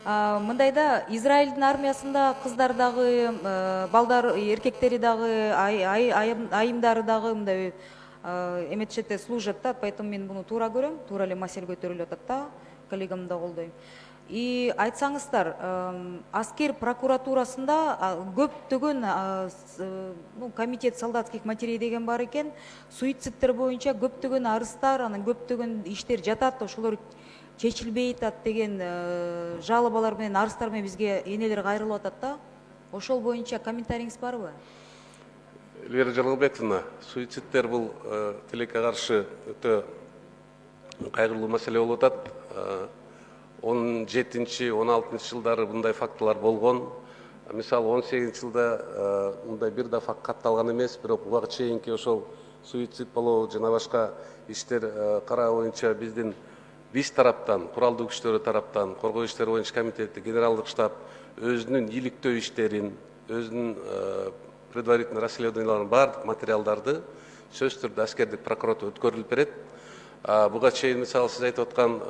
Мындайда Израилдин армиясында кыздар дагы, балдар, эркектери дагы, айымдары дагы мындай эметишет служат да, поэтому мен буну туура көрөм, туура эле маселе көтөрүлүп атат да, коллегамды да колдойм. И айтсаңыздар, аскер прокуратурасында көптөгөн комитет солдатских матерей деген бар экен, суицидтер боюнча көптөгөн арыздар, анан көптөгөн иштер жатат, ошолор чечилбей атат деген жалобалар менен, арыздар менен бизге энелер кайрылып атат да. Ошол боюнча комментарийиңиз барбы? Элвира Жалалбековна, суицидтер бул тилекке каршы өтө кайгылуу маселе болуп атат. 17-16 жылдары мындай фактылар болгон. Мисалы 18 жылда мындай бир дафа катталган эмес, бирок буга чейинки ошол суицид болобу жана башка иштер кароо боюнча биз тараптан, куралдуу күчтөрү тараптан, коргоо иштери боюнча комитети, генералдык штаб өзүнүн иликтөө иштерин, өзүнүн предварительный расследованияларын бардык материалдарды сөзсүз түрдө аскердик прокуратура өткөрүлүп берет. Буга чейин мисалы сиз айтып аткан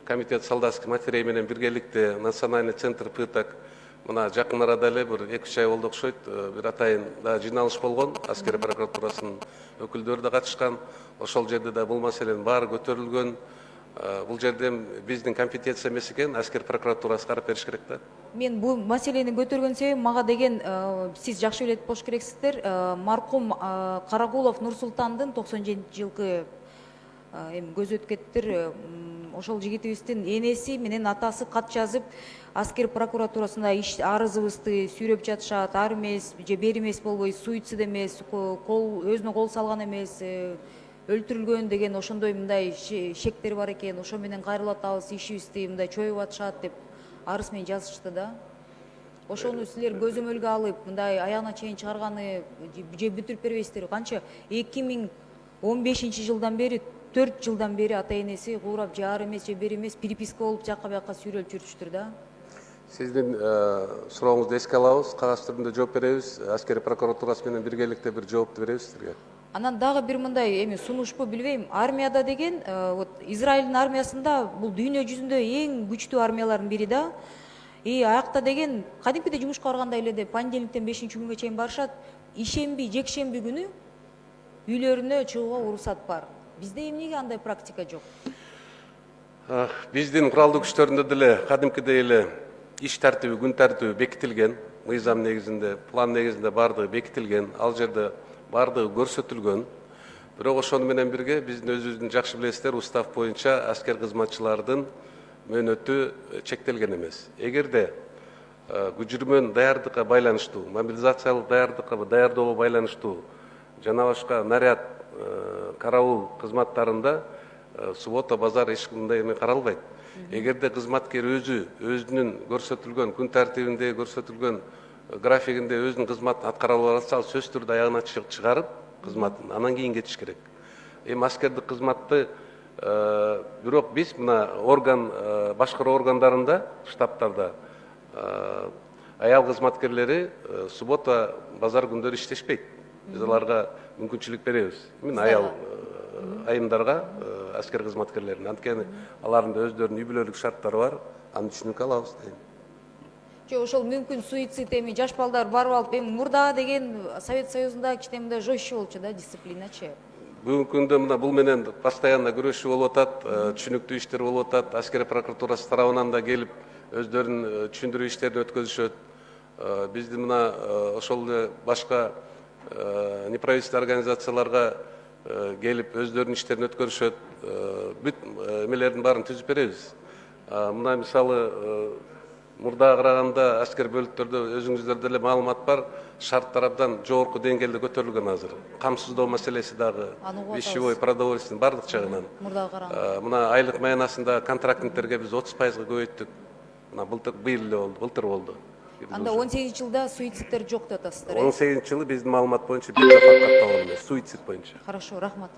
комитет солдатских матерей менен биргеликте национальный центр пыток мына жакын арада эле бир 2-3 ай болду окшойт, бир атайын да жыйналыш болгон, аскер прокуратурасынын өкүлдөрү да катышкан. Ошол жерде да бул маселенин баары көтөрүлгөн. Бул жерде биздин компетенция эмес экен, аскер прокуратурасы карап бериш керек да. Мен бул маселени көтөргөн себебим мага деген, сиз жакшы билет болуш керексиздер, маркум Карагулов Нурсултандын 97-жылкы көз өткөттөр, ошол жигитибиздин энеси менен атасы кат жазып, аскер прокуратурасында арызыбызды сүйрөп жатышат, ар эмес же бери эмес болбой, суицид эмес, өзүнө кол салган эмес, өлтүрүлгөн деген ошондой мындай шектер бар экен, ошо менен кайрылып атабыз, ишибизди мындай чоюп атышат деп арыз менен жазышты да. Ошону силер көзөмөлгө алып, мындай аягына чейин чыгарганы же бүтүрүп бербейсиздерби? Канча 2015 жылдан бери, 4 жылдан бери ата энеси куурап, же ар эмес же бери эмес переписка болуп жакка бияка сүйрөлүп жүрүштүр да. Сиздин сурооңузду эске алабыз, кагаз түрүндө жооп беребиз. Аскери прокуратурасы менен биргеликте бир жоопту беребиз сизерге. Анан дагы бир мындай сунушпу билбейм, армияда деген, вот Израилдин армиясында бул дүйнө жүзүндө эң күчтүү армиялардын бири да. Аякта деген кадимкидей жумушка баргандай эле деп понедельниктен 5-күнгө чейин барышат. Ишемби, жекшемби күнү үйлөрүнө чыгууга уруксат бар. Бизде эмнеге андай практика жок? Биздин куралдуу күчтөрүндө деле кадимкидей эле иш тартиби, күн тартиби бекитилген, мыйзам негизинде, план негизинде бардыгы бекитилген, ал жерде бардыгы көрсөтүлгөн. Бирок ошону менен бирге биздин өзүбүздүн жакшы билесиздер, устав боюнча аскер кызматчылардын мөөнөтү чектелген эмес. Эгерде күчүрмөн даярдыкка байланыштуу, мобилизациялык даярдыкка даярдоого байланыштуу жана башка наряд, караул кызматтарында суббота, базар эч кандай эме каралбайт. Эгерде кызматкер өзүнүн көрсөтүлгөн күн тартибинде, көрсөтүлгөн графигинде өзүнүн кызматын аткара алып атса, ал сөзсүз түрдө аягына чыгарып кызматын, анан кийин кетиш керек. Аскердик кызматты бирок биз мына башкаруу органдарында, штабтарда аял кызматкерлери суббота, базар күндөрү иштешпейт. Биз аларга мүмкүнчүлүк беребиз. Аял айымдарга, аскер кызматкерлерине. Анткени алардын да өздөрүнүн үй бүлөлүк шарттары бар, аны түшүнүккө алабыз. Ошол мүмкүн суицид жаш балдар барып алып, мурда деген Совет Союзунда кичине жестче болчу да, дисциплиначы. Бүгүнкү күндө мына бул менен постоянно күрөшүү болуп атат, түшүнүктүү иштер болуп атат. Аскер прокуратурасы тарабынан да келип өздөрүнүн түшүндүрүү иштерин өткөзүшөт. Биздин мына ошол эле башка неправительственный организацияларга келип өздөрүнүн иштерин өткөрүшөт. Бүт эмелердин баарын түзүп беребиз. Мына мисалы мурдага караганда аскер бөлүктөрдө өзүңүздөрдө эле маалымат бар, шарт тарабдан жогорку деңгээлде көтөрүлгөн азыр. Камсыздоо маселеси дагы, вещевой, продовольственный бардык жагынан. Мурдага караганда. Мына айлык маянасында контрактниктерге биз 30%-га көбөйттүк. Мына былтыр болду. Анда 18 жылда суицидтер жок деп атасыздар. 18 жылы биздин маалымат боюнча бир да факт катталган эмес, суицид боюнча. Хорошо, рахмат.